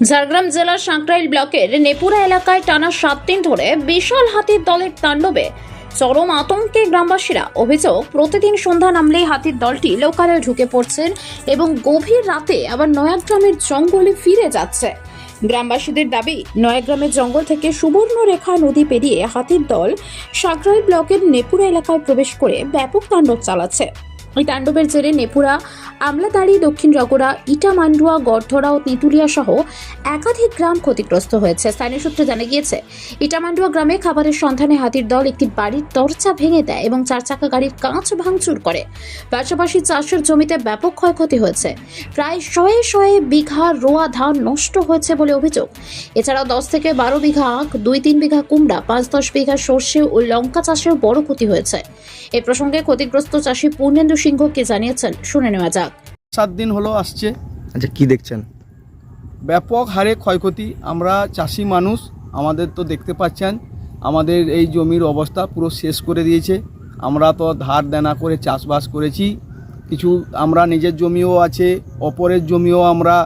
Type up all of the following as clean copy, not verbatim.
ঝাড়গ্রাম জেলার সাঁকরাইল ব্লকের নেপুরা এলাকায় টানা 7 দিন ধরে বিশাল হাতির দলের তাণ্ডবে চরম আতঙ্কে গ্রামবাসীরা। অভিযোগ, প্রতিদিন সন্ধ্যা নামলেই হাতির দলটি লোকালয়ে ঢুকে পড়ছেন এবং গভীর রাতে আবার নয়াগ্রামের জঙ্গলে ফিরে যাচ্ছে। গ্রামবাসীদের দাবি, নয়াগ্রামের জঙ্গল থেকে সুবর্ণরেখা নদী পেরিয়ে হাতির দল সাঁকরাইল ব্লকের নেপুরা এলাকায় প্রবেশ করে ব্যাপক তাণ্ডব চালাচ্ছে। এই তাণ্ডবের জেরে নেপুরা, আমলাদাড়ি, দক্ষিণ রগড়া, ইটামান্ডুয়া, গড়ধরা ও তেঁতুলিয়া সহ একাধিক গ্রাম ক্ষতিগ্রস্ত হয়েছে। স্থানীয় সূত্রে জানা গিয়েছে, ইটামান্ডুয়া গ্রামে খাবারের সন্ধানে হাতির দল একটি বাড়ির দরজা ভেঙে দেয় এবং 4 চাকা গাড়ির কাঁচ ভাঙচুর করে। পাশাপাশি চাষের জমিতে ব্যাপক ক্ষয়ক্ষতি হয়েছে। প্রায় শয়ে বিঘা রোয়া ধান নষ্ট হয়েছে বলে অভিযোগ। এছাড়াও 10 থেকে 12 বিঘা আখ, 2-3 বিঘা কুমড়া, 5-10 বিঘা সর্ষে ও লঙ্কা চাষেও বড় ক্ষতি হয়েছে। এ প্রসঙ্গে ক্ষতিগ্রস্ত চাষি পূর্ণেন্দু সিংহ কি জানিয়েছেন, শুনে নেওয়া যাক। 7 দিন হলো আসছে। আচ্ছা, কি দেখছেন? ব্যাপক হারে ক্ষয়ক্ষতি। আমরা চাষি মানুষ, আমাদের তো দেখতে পাচ্ছেন আমাদের এই জমির অবস্থা পুরো শেষ করে দিয়েছে। আমরা তো ধার দেনা করে চাষবাস করেছি, কিছু আমরা নিজের জমিও আছে, অপরের জমিও আমরা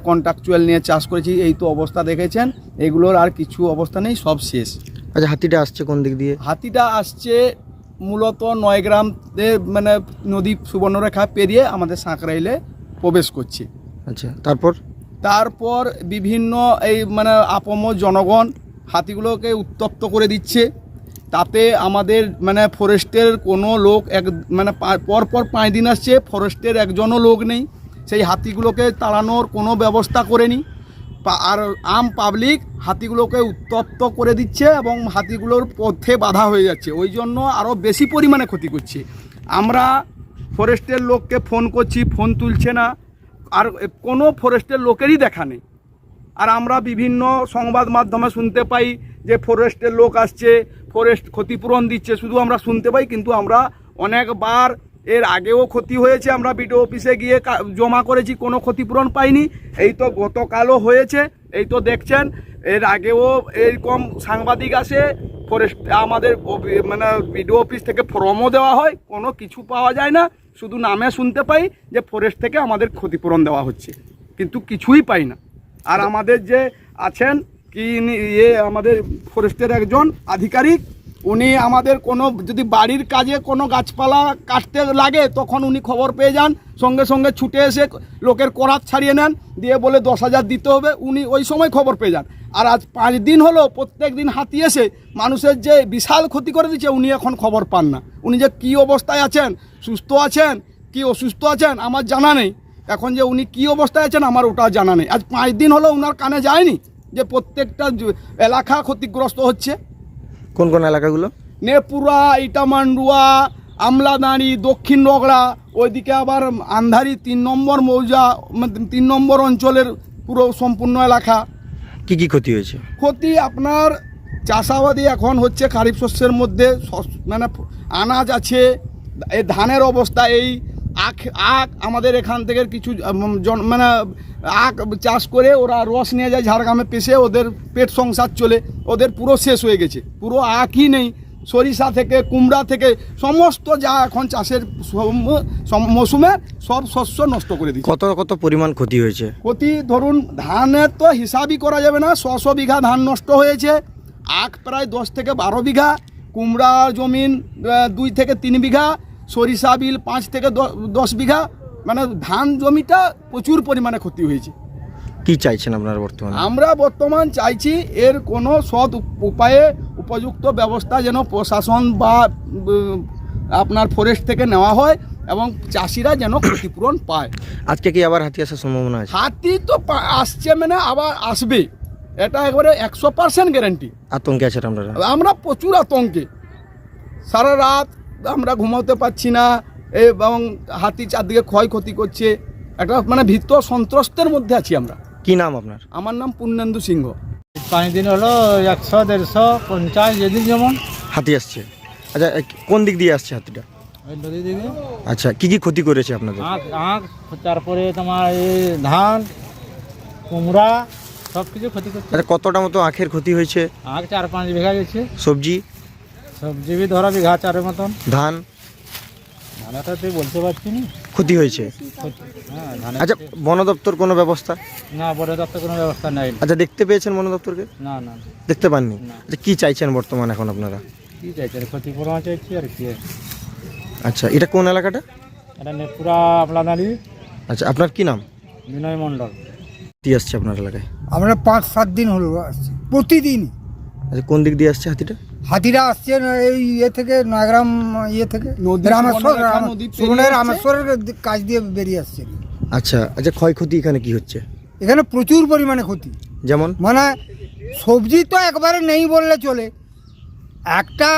কন্ট্রাকচুয়াল নিয়ে চাষ করেছি। এই তো অবস্থা দেখেছেন, এগুলোর আর কিছু অবস্থা নেই, সব শেষ। আচ্ছা, হাতিটা আসছে কোন দিক দিয়ে? হাতিটা আসছে মূলত নয়গ্রামে, নদী সুবর্ণরেখা পেরিয়ে আমাদের সাঁকরাইলে প্রবেশ করছে। আচ্ছা, তারপর বিভিন্ন এই আপমর জনগণ হাতিগুলোকে উত্তপ্ত করে দিচ্ছে। তাতে আমাদের ফরেস্টের কোনো লোক পরপর 5 দিন আসছে, ফরেস্টের একজনও লোক নেই। সেই হাতিগুলোকে তাড়ানোর কোনো ব্যবস্থা করেনি। আর আম পাবলিক হাতিগুলোকে উত্তপ্ত করে দিচ্ছে এবং হাতিগুলোর পথে বাধা হয়ে যাচ্ছে। ওই জন্য আরও বেশি পরিমাণে ক্ষতি করছে। আমরা ফরেস্টের লোককে ফোন করছি, ফোন তুলছে না, আর কোনো ফরেস্টের লোকেরই দেখা নেই। আর আমরা বিভিন্ন সংবাদ মাধ্যমে শুনতে পাই যে ফরেস্টের লোক আসছে, ফরেস্ট ক্ষতিপূরণ দিচ্ছে, শুধু আমরা শুনতে পাই। কিন্তু আমরা অনেকবার, এর আগেও ক্ষতি হয়েছে, আমরা বিডিও অফিসে গিয়ে জমা করেছি, কোনো ক্ষতিপূরণ পাইনি। এই তো গতকালও হয়েছে, এই তো দেখছেন। এর আগেও এরকম সাংবাদিক আসে, ফরেস্ট আমাদের বিডিও অফিস থেকে ফর্মও দেওয়া হয়, কোনো কিছু পাওয়া যায় না। শুধু নামে শুনতে পাই যে ফরেস্ট থেকে আমাদের ক্ষতিপূরণ দেওয়া হচ্ছে, কিন্তু কিছুই পাই না। আর আমাদের যে আছেন কি আমাদের ফরেস্টের একজন আধিকারিক, উনি আমাদের কোনো যদি বাড়ির কাজে কোনো গাছপালা কাটতে লাগে, তখন উনি খবর পেয়ে যান, সঙ্গে সঙ্গে ছুটে এসে লোকের করাত ছাড়িয়ে নেন, দিয়ে বলে 10,000 দিতে হবে। উনি ওই সময় খবর পেয়ে যান। আর আজ 5 দিন হলো প্রত্যেক দিন হাতি এসে মানুষের যে বিশাল ক্ষতি করে দিচ্ছে, উনি এখন খবর পান না। উনি যে কী অবস্থায় আছেন, সুস্থ আছেন কি অসুস্থ আছেন আমার জানা নেই। এখন যে উনি কী অবস্থায় আছেন আমার ওটা জানা নেই। আজ 5 দিন হলো ওনার কানে যায়নি যে প্রত্যেকটা এলাকা ক্ষতিগ্রস্ত হচ্ছে। কোন কোন এলাকাগুলো? নেপুরা, ইটামান্ডুয়া, আমলাদাড়ি, দক্ষিণ রগড়া, ওইদিকে আবার আন্ধারি 3 নম্বর মৌজা, 3 নম্বর অঞ্চলের পুরো সম্পূর্ণ এলাকা। কি কি ক্ষতি হয়েছে? ক্ষতি আপনার চাষাবাদি এখন হচ্ছে খারিফ শস্যের মধ্যে, আনাজ আছে, এই ধানের অবস্থা, এই আখ আমাদের এখান থেকে কিছু আখ চাষ করে ওরা রস নিয়ে যায় ঝাড়গ্রামে পেশে, ওদের পেট সংসার চলে, ওদের পুরো শেষ হয়ে গেছে, পুরো আখই নেই। সরিষা থেকে, কুমড়া থেকে, সমস্ত যা এখন চাষের মৌসুমে সব শস্য নষ্ট করে দিচ্ছে। কত পরিমাণ ক্ষতি হয়েছে? ক্ষতি ধরুন, ধানের তো হিসাবই করা যাবে না, 100 বিঘা ধান নষ্ট হয়েছে। আখ প্রায় 10 থেকে 12 বিঘা, কুমড়া জমিন 2 থেকে 3 বিঘা, সরিষা বিল 5 থেকে 10 বিঘা, ধান জমিটা প্রচুর পরিমাণে ক্ষতি হয়েছে। কি চাইছেন আপনারা বর্তমানে? আমরা বর্তমান চাইছি এর কোনো সৎ উপায়ে উপযুক্ত ব্যবস্থা যেন প্রশাসন বা আপনার ফরেস্ট থেকে নেওয়া হয় এবং চাষিরা যেন ক্ষতিপূরণ পায়। আজকে কি আবার হাতি আসার সম্ভাবনা আছে? হাতি তো আসছে, আবার আসবে, এটা একবারে 100% গ্যারান্টি। আতঙ্কে আছেন আপনারা? আমরা প্রচুর আতঙ্কে, সারা রাত আমরা ঘুমাতে পারছি না এবং হাতি চারদিকে ক্ষয়ক্ষতি করছে। একটা ভীত সন্ত্রস্তের মধ্যে আছি আমরা। কি নাম আপনার? আমার নাম পূর্ণেন্দু সিংহ। 5 দিন হলো 100, 150, 50 যেদিন যেমন হাতি আসছে। আচ্ছা, কোন দিক দিয়ে আসছে হাতিটা? ওই নদী দিকে। আচ্ছা, কি কি ক্ষতি করেছে আপনাদের? আখ, তারপরে তোমার এই ধান, কুমড়া, সব কিছু ক্ষতি করছে। আচ্ছা, কতটা মতো আখের ক্ষতি হয়েছে? আখ 4-5 বিঘা গেছে। সবজি বি ধরা বিঘা 4 মতন। ধান? ধানটা তুই বলতে পারছি না। ক্ষতি হয়েছে। হ্যাঁ ধানের আচ্ছা, বন দপ্তর কোনো ব্যবস্থা? না, বড় দপ্তর কোনো ব্যবস্থা নেই। আচ্ছা, দেখতে পেয়েছেন বন দপ্তরকে? না না, দেখতে পাননি? না। আচ্ছা, কি চাইছেন বর্তমান এখন আপনারা? কি চাইছে, ক্ষতিপূরণ চাইছি আর কি। আচ্ছা, এটা কোন এলাকাটা? এটা নেপুরা আমলাদারি। আচ্ছা, আপনার কি নাম? বিনয় মণ্ডল। কি আসছে আপনার এলাকায়? আমরা 5-7 দিন হলো আসছি প্রতিদিন। আচ্ছা, কোন দিক দিয়ে আসছে হাতিটা? হাতিরা আসছে এই ইয়ে থেকে নয়গ্রাম ইয়ে থেকে নদী, রামেশ্বর সুবর্ণরেখা নদী পেরিয়ে সুবর্ণরেখা আসছে। রামেশ্বরের কাজ দিয়ে বেরিয়ে আসছে। আচ্ছা আচ্ছা, ক্ষয়ক্ষতি এখানে কি হচ্ছে? এখানে প্রচুর পরিমাণে ক্ষতি, যেমন? মানে সবজি তো একবারে নেই বললে চলে। একটা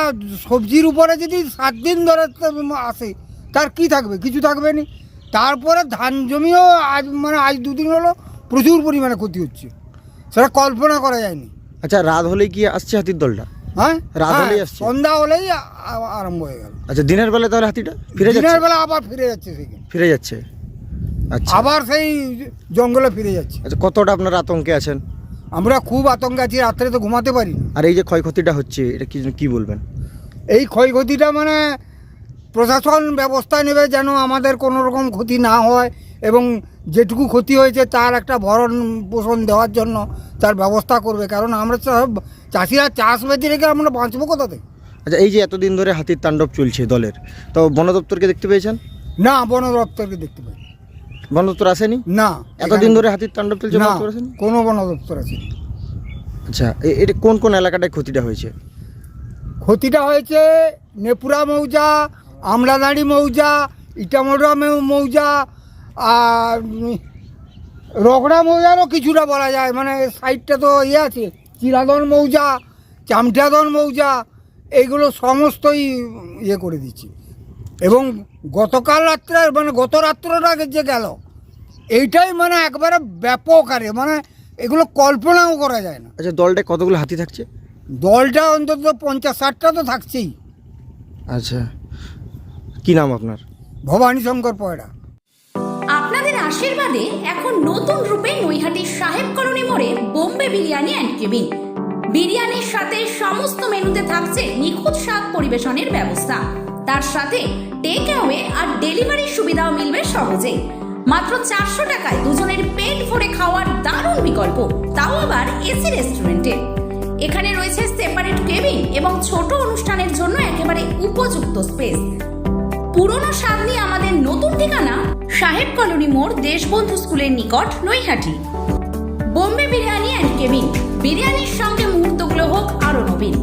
সবজির উপরে যদি 7 দিন ধরে আসে তার কি থাকবে? কিছু থাকবে না। তারপরে ধান জমিও আজ 2 দিন হলো প্রচুর পরিমাণে ক্ষতি হচ্ছে, সেটা কল্পনা করা যায়নি। আচ্ছা, রাত হলেই কি আসছে হাতির দলটা? হ্যাঁ, রাত হলেই আসছে? সন্ধ্যা হলেই আরম্ভ হয়ে গেল। আচ্ছা, দিনের বেলা তাহলে হাতিটা ফিরে দিনের যাচ্ছে? বেলা আবার ফিরে যাচ্ছে সেখানে, ফিরে যাচ্ছে। আচ্ছা আবার সেই জঙ্গলে ফিরে যাচ্ছে। আচ্ছা, কতটা আপনারা আতঙ্কে আছেন? আমরা খুব আতঙ্কে আছি, রাত্রে তো ঘুমাতে পারি না। আর এই যে ক্ষয়ক্ষতিটা হচ্ছে, এটা কি বলবেন? এই ক্ষয়ক্ষতিটা মানে প্রশাসন ব্যবস্থা নেবে যেন আমাদের কোনো রকম ক্ষতি না হয়, এবং যেটুকু ক্ষতি হয়েছে তার একটা ভরণ পোষণ দেওয়ার জন্য তার ব্যবস্থা করবে। কারণ আমরা সব চাষিরা চাষ বেঁচে রেখে আমরা বাঁচবো কোথা থেকে? আচ্ছা, এই যে এতদিন ধরে হাতির তাণ্ডব চলছে দলের, তো বন দপ্তরকে দেখতে পেয়েছেন? না, বন দপ্তরকে দেখতে পাই বন দপ্তর আসেনি? না। এতদিন ধরে হাতির তাণ্ডব চলছে, না, বন দপ্তর আসেনি? কোনো বন দপ্তর আছে। আচ্ছা, এটা কোন কোন এলাকাটায় ক্ষতিটা হয়েছে? ক্ষতিটা হয়েছে নেপুরা মৌজা, আমলাদাড়ি মৌজা, ইটামোড়া মৌজা, আর রগড়া মৌজারও কিছুটা বলা যায়, মানে সাইডটা তো ইয়ে আছে, চিরাদন মৌজা, চামঠাদন মৌজা, এইগুলো সমস্তই ইয়ে করে দিচ্ছি। এবং গতকাল রাত্রে মানে গত রাত্রটা যে গেল, এইটাই মানে একবারে ব্যাপক আরে, মানে এগুলো কল্পনাও করা যায় না। আচ্ছা, দলটায় কতগুলো হাতি থাকছে? দলটা অন্তত 50-60টা তো থাকছেই। আচ্ছা, কি নাম আপনার? ভবানী শঙ্কর পয়রা। আপনাদের আশীর্বাদে এখন নতুন রূপে নৈহাটির সাহেব কলোনি মোড়ে বোম্বে বিরিয়ানি অ্যান্ড কেবিন। বিরিয়ানির সাথে সমস্ত মেনুতে থাকছে নিখুঁত স্বাদ পরিবেশনের ব্যবস্থা, তার সাথে টেক অ্যাওয়ে আর ডেলিভারির সুবিধাও মিলবে সহজেই। মাত্র 400 টাকায় দুজনের পেট ভরে খাওয়ার দারুণ বিকল্প, তাও আবার এসি রেস্টুরেন্টে। এখানে রয়েছে সেপারেট কেবিন এবং ছোট অনুষ্ঠানের জন্য একেবারে উপযুক্ত স্পেস। পুরনো স্বাদ নিয়ে আমাদের নতুন ঠিকানা সাহেব কলোনি মোড়, দেশবন্ধু স্কুলের নিকট, নৈহাটি। বোম্বে বিরিয়ানি অ্যান্ড কেবিন, বিরিয়ানির সঙ্গে মুহূর্তগুলো হোক আরো নবীন।